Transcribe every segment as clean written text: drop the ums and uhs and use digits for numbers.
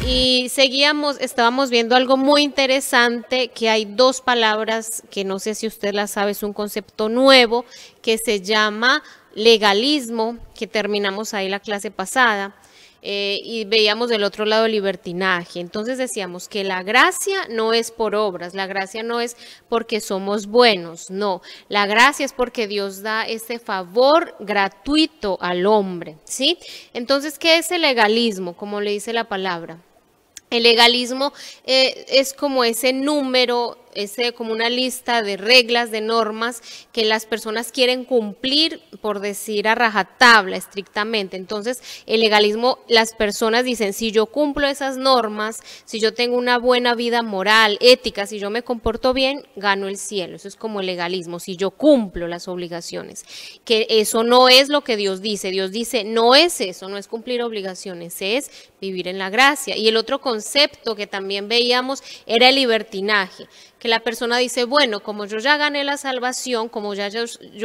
Y estábamos viendo algo muy interesante, que hay dos palabras que no sé si usted las sabe, es un concepto nuevo que se llama legalismo, que terminamos ahí la clase pasada. Y veíamos del otro lado libertinaje. Entonces decíamos que la gracia no es por obras, la gracia no es porque somos buenos, no, la gracia es porque Dios da este favor gratuito al hombre, ¿sí? Entonces, ¿qué es el legalismo? Como le dice la palabra. El legalismo es como ese número, como una lista de reglas, de normas que las personas quieren cumplir, por decir a rajatabla, estrictamente. Entonces, el legalismo, las personas dicen, si yo cumplo esas normas, si yo tengo una buena vida moral, ética, si yo me comporto bien, gano el cielo. Eso es como el legalismo, si yo cumplo las obligaciones. Que eso no es lo que Dios dice. Dios dice, no es eso, no es cumplir obligaciones, es vivir en la gracia. Y el otro concepto que también veíamos era el libertinaje, que la persona dice, bueno, como yo ya gané la salvación, como yo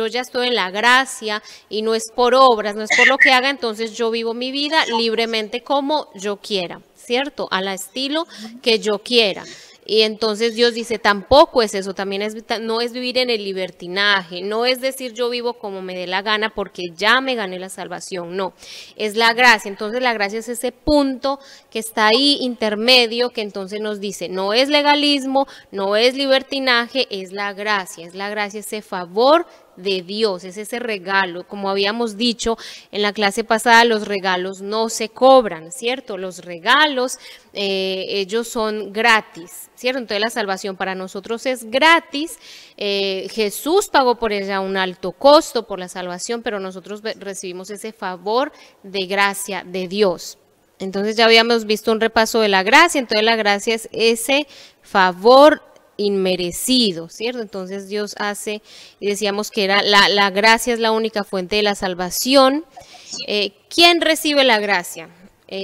ya estoy en la gracia y no es por obras, no es por lo que haga, entonces yo vivo mi vida libremente como yo quiera, ¿cierto? Al estilo que yo quiera. Y entonces Dios dice, tampoco es eso, también no es vivir en el libertinaje, no es decir yo vivo como me dé la gana porque ya me gané la salvación, no, es la gracia. Entonces la gracia es ese punto que está ahí intermedio, que entonces nos dice, no es legalismo, no es libertinaje, es la gracia, ese favor de Dios, es ese regalo. Como habíamos dicho en la clase pasada, los regalos no se cobran, ¿cierto? Los regalos, ellos son gratis, ¿cierto? Entonces la salvación para nosotros es gratis. Jesús pagó por ella un alto costo por la salvación, pero nosotros recibimos ese favor de gracia de Dios. Entonces ya habíamos visto un repaso de la gracia. Entonces la gracia es ese favor inmerecido, ¿cierto? Entonces Dios hace, y decíamos que era la gracia es la única fuente de la salvación. ¿Quién recibe la gracia?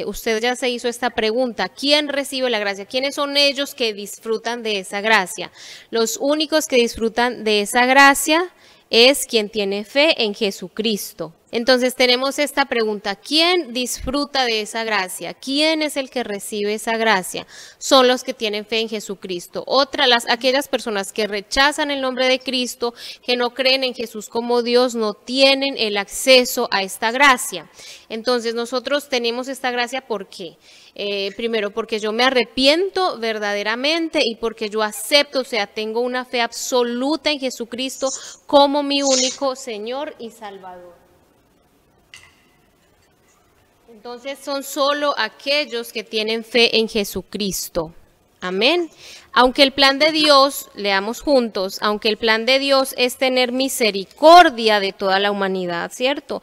Usted ya se hizo esta pregunta, ¿quién recibe la gracia? ¿Quiénes son ellos que disfrutan de esa gracia? Los únicos que disfrutan de esa gracia es quien tiene fe en Jesucristo. Entonces tenemos esta pregunta, ¿quién disfruta de esa gracia? ¿Quién es el que recibe esa gracia? Son los que tienen fe en Jesucristo. Aquellas personas que rechazan el nombre de Cristo, que no creen en Jesús como Dios, no tienen el acceso a esta gracia. Entonces nosotros tenemos esta gracia, ¿por qué? Primero, porque yo me arrepiento verdaderamente y porque yo acepto, o sea, tengo una fe absoluta en Jesucristo como mi único Señor y Salvador. Entonces son solo aquellos que tienen fe en Jesucristo. Amén. Aunque el plan de Dios, leamos juntos, aunque el plan de Dios es tener misericordia de toda la humanidad, ¿cierto?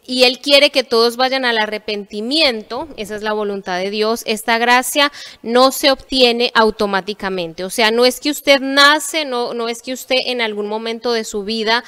Y Él quiere que todos vayan al arrepentimiento, esa es la voluntad de Dios. Esta gracia no se obtiene automáticamente, o sea, no es que usted nace, no es que usted en algún momento de su vida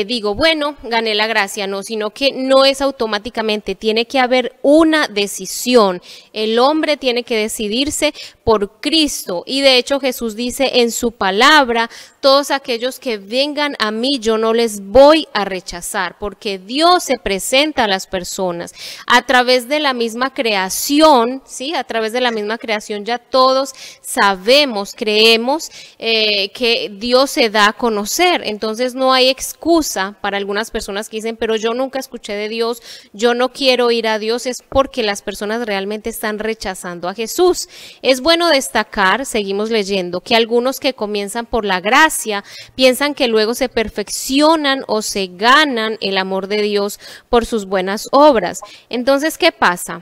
digo, bueno, gané la gracia, no, sino que no es automáticamente, tiene que haber una decisión. El hombre tiene que decidirse por Cristo, y de hecho Jesús dice en su palabra, todos aquellos que vengan a mí yo no les voy a rechazar, porque Dios se presenta a las personas a través de la misma creación, ¿sí? A través de la misma creación ya todos sabemos, creemos que Dios se da a conocer. Entonces no hay excusa para algunas personas que dicen, pero yo nunca escuché de Dios, yo no quiero ir a Dios, es porque las personas realmente están rechazando a Jesús. Es bueno destacar, seguimos leyendo, que algunos que comienzan por la gracia piensan que luego se perfeccionan o se ganan el amor de Dios por sus buenas obras. Entonces, ¿qué pasa?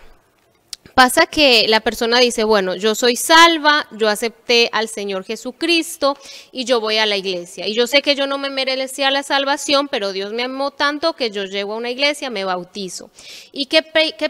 Pasa que la persona dice, bueno, yo soy salva, yo acepté al Señor Jesucristo y yo voy a la iglesia. Y yo sé que yo no me merecía la salvación, pero Dios me amó tanto que yo llego a una iglesia, me bautizo. ¿Y qué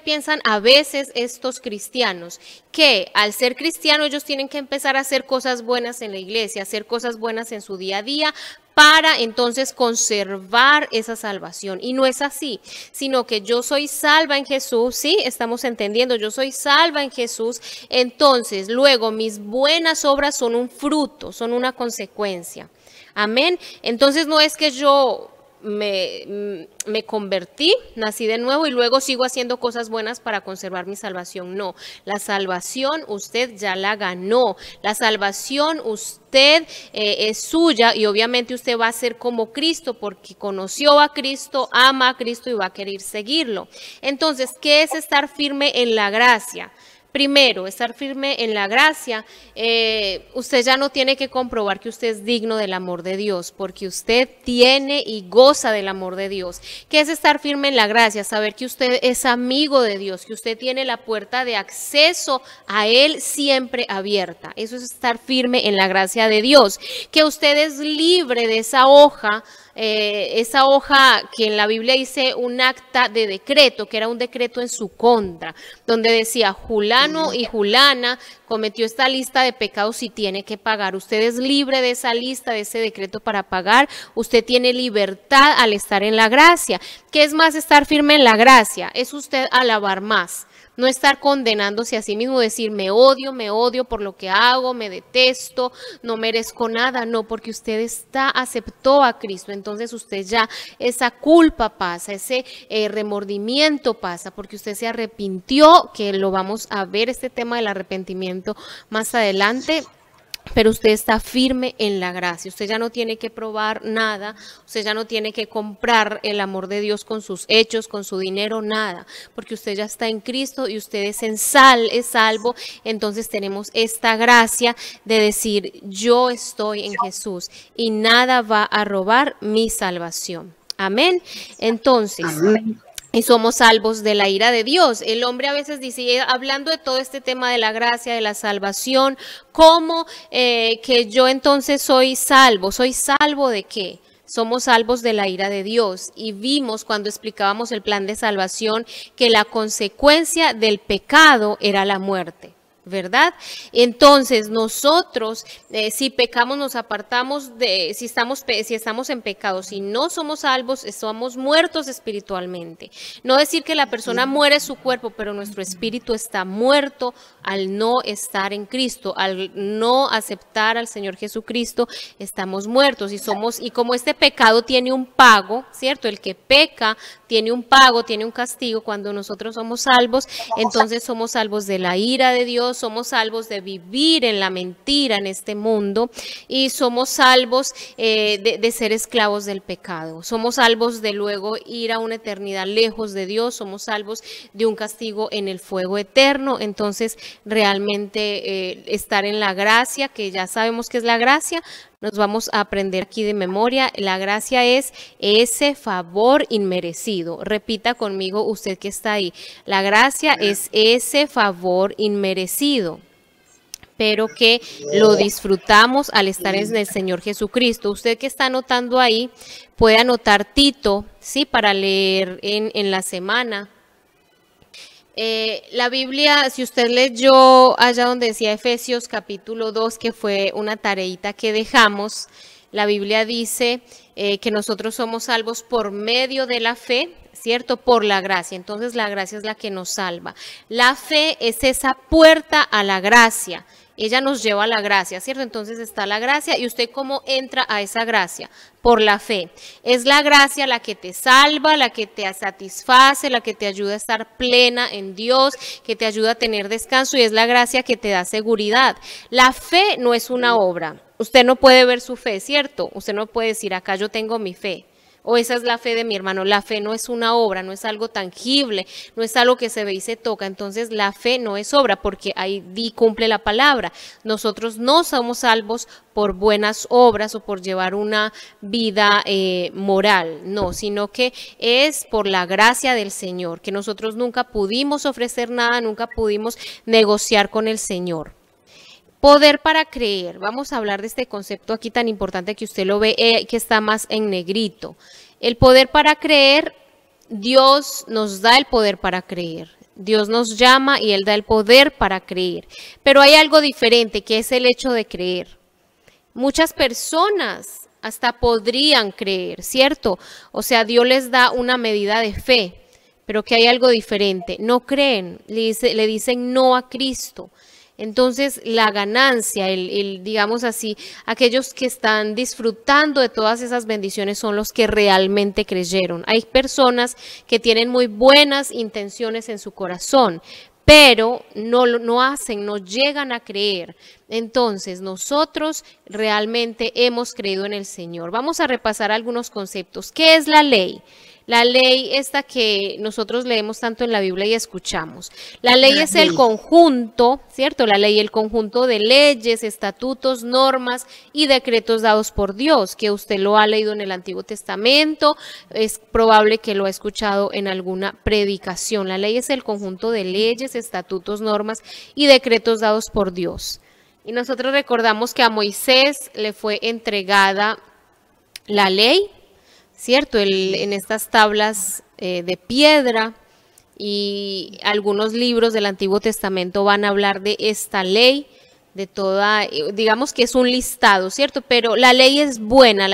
piensan a veces estos cristianos? Que al ser cristianos ellos tienen que empezar a hacer cosas buenas en la iglesia, hacer cosas buenas en su día a día, para entonces conservar esa salvación. Y no es así, sino que yo soy salva en Jesús, ¿sí? Estamos entendiendo, yo soy salva en Jesús, entonces luego mis buenas obras son un fruto, son una consecuencia. Amén. Entonces no es que yo me convertí, nací de nuevo y luego sigo haciendo cosas buenas para conservar mi salvación. No, la salvación usted ya la ganó. La salvación usted es suya y obviamente usted va a ser como Cristo porque conoció a Cristo, ama a Cristo y va a querer seguirlo. Entonces, ¿qué es estar firme en la gracia? Primero, estar firme en la gracia, usted ya no tiene que comprobar que usted es digno del amor de Dios, porque usted tiene y goza del amor de Dios. ¿Qué es estar firme en la gracia? Saber que usted es amigo de Dios, que usted tiene la puerta de acceso a Él siempre abierta. Eso es estar firme en la gracia de Dios, que usted es libre de esa hoja que en la Biblia dice un acta de decreto, que era un decreto en su contra, donde decía Julano y Julana cometió esta lista de pecados y tiene que pagar. Usted es libre de esa lista, de ese decreto para pagar. Usted tiene libertad al estar en la gracia. ¿Qué es más estar firme en la gracia? Es usted alabar más. No estar condenándose a sí mismo, decir me odio por lo que hago, me detesto, no merezco nada. No, porque usted aceptó a Cristo, entonces usted ya esa culpa pasa, ese remordimiento pasa, porque usted se arrepintió, que lo vamos a ver este tema del arrepentimiento más adelante. Pero usted está firme en la gracia, usted ya no tiene que probar nada, usted ya no tiene que comprar el amor de Dios con sus hechos, con su dinero, nada, porque usted ya está en Cristo y usted es salvo, entonces tenemos esta gracia de decir yo estoy en Jesús y nada va a robar mi salvación. Amén. Entonces, y somos salvos de la ira de Dios. El hombre a veces dice, hablando de todo este tema de la gracia, de la salvación, ¿cómo que yo entonces soy salvo? ¿Soy salvo de qué? Somos salvos de la ira de Dios. Y vimos cuando explicábamos el plan de salvación que la consecuencia del pecado era la muerte, ¿verdad? Entonces nosotros si pecamos nos apartamos de, si estamos en pecado, si no somos salvos, estamos muertos espiritualmente. No decir que la persona muere su cuerpo, pero nuestro espíritu está muerto al no estar en Cristo, al no aceptar al Señor Jesucristo, estamos muertos y como este pecado tiene un pago, ¿cierto? El que peca tiene un pago, tiene un castigo. Cuando nosotros somos salvos, entonces somos salvos de la ira de Dios, somos salvos de vivir en la mentira en este mundo y somos salvos de ser esclavos del pecado. Somos salvos de luego ir a una eternidad lejos de Dios, somos salvos de un castigo en el fuego eterno. Entonces realmente estar en la gracia, que ya sabemos que es la gracia, nos vamos a aprender aquí de memoria. La gracia es ese favor inmerecido. Repita conmigo usted que está ahí. La gracia es ese favor inmerecido, pero que lo disfrutamos al estar en el Señor Jesucristo. Usted que está anotando ahí, puede anotar Tito, ¿sí? Para leer en la semana. La Biblia, si usted leyó allá donde decía Efesios capítulo 2, que fue una tareita que dejamos, la Biblia dice que nosotros somos salvos por medio de la fe, ¿cierto? Por la gracia. Entonces la gracia es la que nos salva. La fe es esa puerta a la gracia. Ella nos lleva a la gracia, ¿cierto? Entonces está la gracia y usted ¿cómo entra a esa gracia? Por la fe. Es la gracia la que te salva, la que te satisface, la que te ayuda a estar plena en Dios, que te ayuda a tener descanso y es la gracia que te da seguridad. La fe no es una obra. Usted no puede ver su fe, ¿cierto? Usted no puede decir acá yo tengo mi fe. O esa es la fe de mi hermano. La fe no es una obra, no es algo tangible, no es algo que se ve y se toca. Entonces la fe no es obra porque ahí cumple la palabra. Nosotros no somos salvos por buenas obras o por llevar una vida moral, no, sino que es por la gracia del Señor, que nosotros nunca pudimos ofrecer nada, nunca pudimos negociar con el Señor. Poder para creer. Vamos a hablar de este concepto aquí tan importante que usted lo ve, que está más en negrito. El poder para creer, Dios nos da el poder para creer. Dios nos llama y Él da el poder para creer. Pero hay algo diferente, que es el hecho de creer. Muchas personas hasta podrían creer, ¿cierto? O sea, Dios les da una medida de fe, pero que hay algo diferente. No creen, le dicen no a Cristo. Entonces la ganancia, digamos así, aquellos que están disfrutando de todas esas bendiciones son los que realmente creyeron. Hay personas que tienen muy buenas intenciones en su corazón, pero no hacen, no llegan a creer. Entonces, nosotros realmente hemos creído en el Señor. Vamos a repasar algunos conceptos. ¿Qué es la ley? La ley esta que nosotros leemos tanto en la Biblia y escuchamos. La ley es el conjunto, ¿cierto? La ley, el conjunto de leyes, estatutos, normas y decretos dados por Dios, que usted lo ha leído en el Antiguo Testamento, es probable que lo ha escuchado en alguna predicación. La ley es el conjunto de leyes, estatutos, normas y decretos dados por Dios. Y nosotros recordamos que a Moisés le fue entregada la ley, ¿cierto? En estas tablas de piedra, y algunos libros del Antiguo Testamento van a hablar de esta ley, de toda, digamos que es un listado, ¿cierto? Pero la ley es buena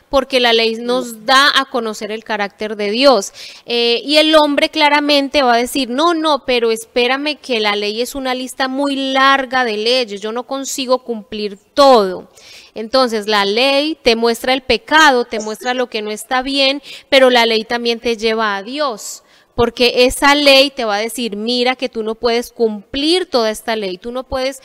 porque la ley nos da a conocer el carácter de Dios. Y el hombre claramente va a decir, no, pero espérame, que la ley es una lista muy larga de leyes, yo no consigo cumplir todo. Entonces la ley te muestra el pecado, te muestra lo que no está bien, pero la ley también te lleva a Dios. Porque esa ley te va a decir, mira que tú no puedes cumplir toda esta ley, tú no puedes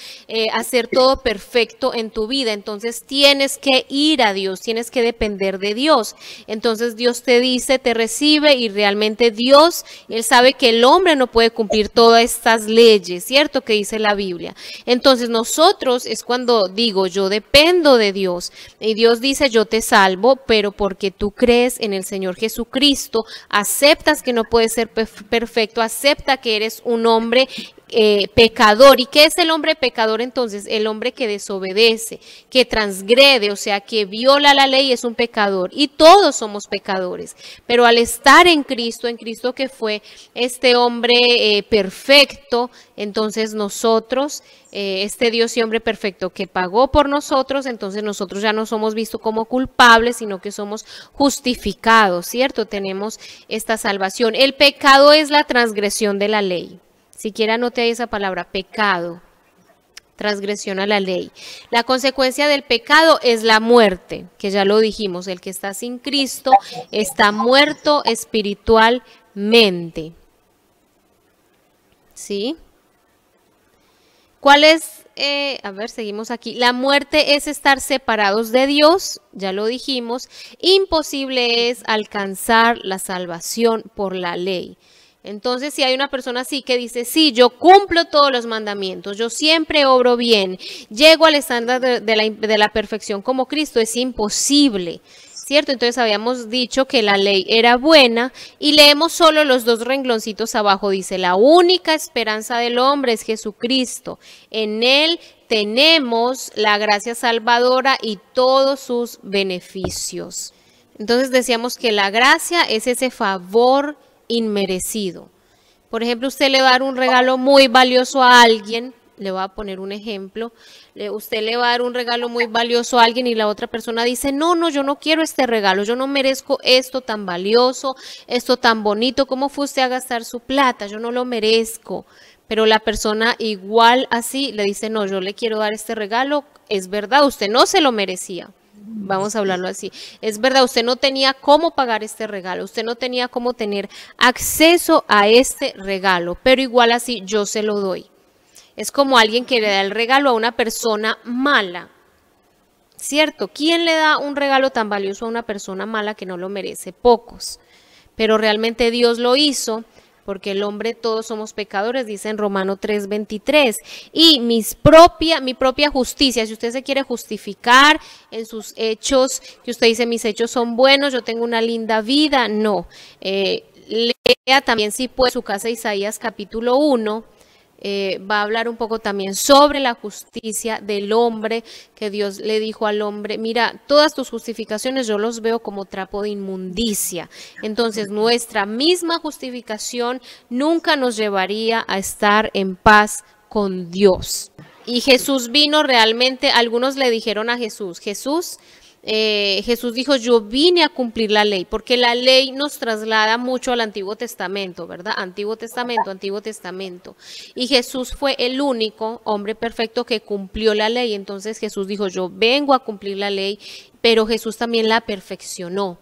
hacer todo perfecto en tu vida, entonces tienes que ir a Dios, tienes que depender de Dios. Entonces Dios te dice, te recibe, y realmente Dios, Él sabe que el hombre no puede cumplir todas estas leyes, ¿cierto? Que dice la Biblia. Entonces nosotros es cuando digo, yo dependo de Dios, y Dios dice, yo te salvo, pero porque tú crees en el Señor Jesucristo, aceptas que no puedes ser perfecto, acepta que eres un hombre pecador. ¿Y qué es el hombre pecador entonces? El hombre que desobedece, que transgrede, o sea, que viola la ley, es un pecador. Y todos somos pecadores, pero al estar en Cristo que fue este hombre perfecto, entonces nosotros, este Dios y hombre perfecto que pagó por nosotros, entonces nosotros ya no somos vistos como culpables, sino que somos justificados, ¿cierto? Tenemos esta salvación. El pecado es la transgresión de la ley. Siquiera anote ahí esa palabra, pecado, transgresión a la ley. La consecuencia del pecado es la muerte, que ya lo dijimos, el que está sin Cristo está muerto espiritualmente. ¿Sí? ¿Cuál es? A ver, seguimos aquí. La muerte es estar separados de Dios, ya lo dijimos. Imposible es alcanzar la salvación por la ley. Entonces, si hay una persona así que dice, sí, yo cumplo todos los mandamientos, yo siempre obro bien, llego al estándar de la perfección como Cristo, es imposible, ¿cierto? Entonces habíamos dicho que la ley era buena, y leemos solo los dos rengloncitos abajo, dice, la única esperanza del hombre es Jesucristo, en Él tenemos la gracia salvadora y todos sus beneficios. Entonces decíamos que la gracia es ese favor inmerecido. Por ejemplo, usted le va a dar un regalo muy valioso a alguien, le voy a poner un ejemplo, usted le va a dar un regalo muy valioso a alguien y la otra persona dice, no, yo no quiero este regalo, yo no merezco esto tan valioso, esto tan bonito, ¿cómo fue usted a gastar su plata? Yo no lo merezco. Pero la persona igual así le dice, no, yo le quiero dar este regalo, es verdad, usted no se lo merecía. Vamos a hablarlo así. Es verdad, usted no tenía cómo pagar este regalo, usted no tenía cómo tener acceso a este regalo, pero igual así yo se lo doy. Es como alguien que le da el regalo a una persona mala, ¿cierto? ¿Quién le da un regalo tan valioso a una persona mala que no lo merece? Pocos. Pero realmente Dios lo hizo, porque el hombre, todos somos pecadores, dice en Romano 3:23, y mi propia justicia, si usted se quiere justificar en sus hechos, que usted dice mis hechos son buenos, yo tengo una linda vida, no, lea también si puede su casa Isaías capítulo 1, va a hablar un poco también sobre la justicia del hombre, que Dios le dijo al hombre, mira, todas tus justificaciones yo los veo como trapo de inmundicia. Entonces nuestra misma justificación nunca nos llevaría a estar en paz con Dios. Y Jesús vino realmente, algunos le dijeron a Jesús, Jesús dijo, yo vine a cumplir la ley, porque la ley nos traslada mucho al Antiguo Testamento, ¿verdad? Antiguo Testamento, Antiguo Testamento. Y Jesús fue el único hombre perfecto que cumplió la ley. Entonces Jesús dijo, yo vengo a cumplir la ley, pero Jesús también la perfeccionó.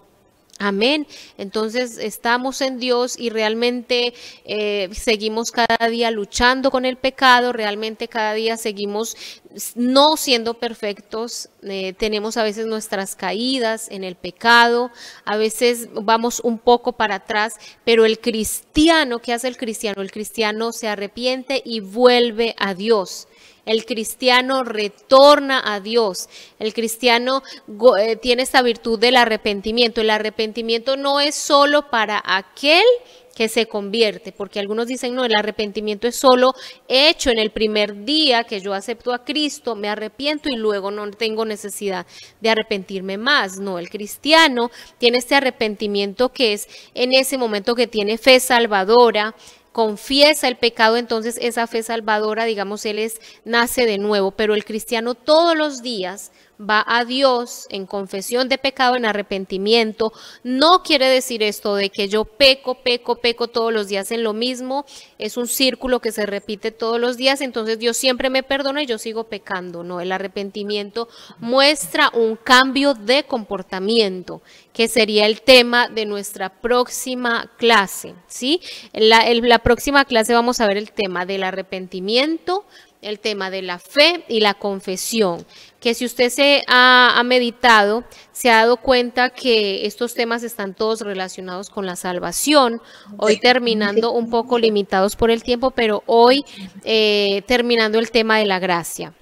Amén. Entonces estamos en Dios y realmente seguimos cada día luchando con el pecado, realmente cada día seguimos no siendo perfectos, tenemos a veces nuestras caídas en el pecado, a veces vamos un poco para atrás, pero el cristiano, ¿qué hace el cristiano? El cristiano se arrepiente y vuelve a Dios. El cristiano retorna a Dios. El cristiano tiene esta virtud del arrepentimiento. El arrepentimiento no es solo para aquel que se convierte, porque algunos dicen, no, el arrepentimiento es solo hecho en el primer día que yo acepto a Cristo, me arrepiento y luego no tengo necesidad de arrepentirme más. No, el cristiano tiene este arrepentimiento que es en ese momento que tiene fe salvadora, confiesa el pecado, entonces esa fe salvadora, digamos, él nace de nuevo, pero el cristiano todos los días va a Dios en confesión de pecado, en arrepentimiento. No quiere decir esto de que yo peco todos los días en lo mismo, es un círculo que se repite todos los días, entonces Dios siempre me perdona y yo sigo pecando. No, el arrepentimiento muestra un cambio de comportamiento, que sería el tema de nuestra próxima clase, ¿sí? La próxima clase vamos a ver el tema del arrepentimiento, el tema de la fe y la confesión, que si usted se ha meditado, se ha dado cuenta que estos temas están todos relacionados con la salvación, hoy terminando un poco limitados por el tiempo, pero hoy terminando el tema de la gracia.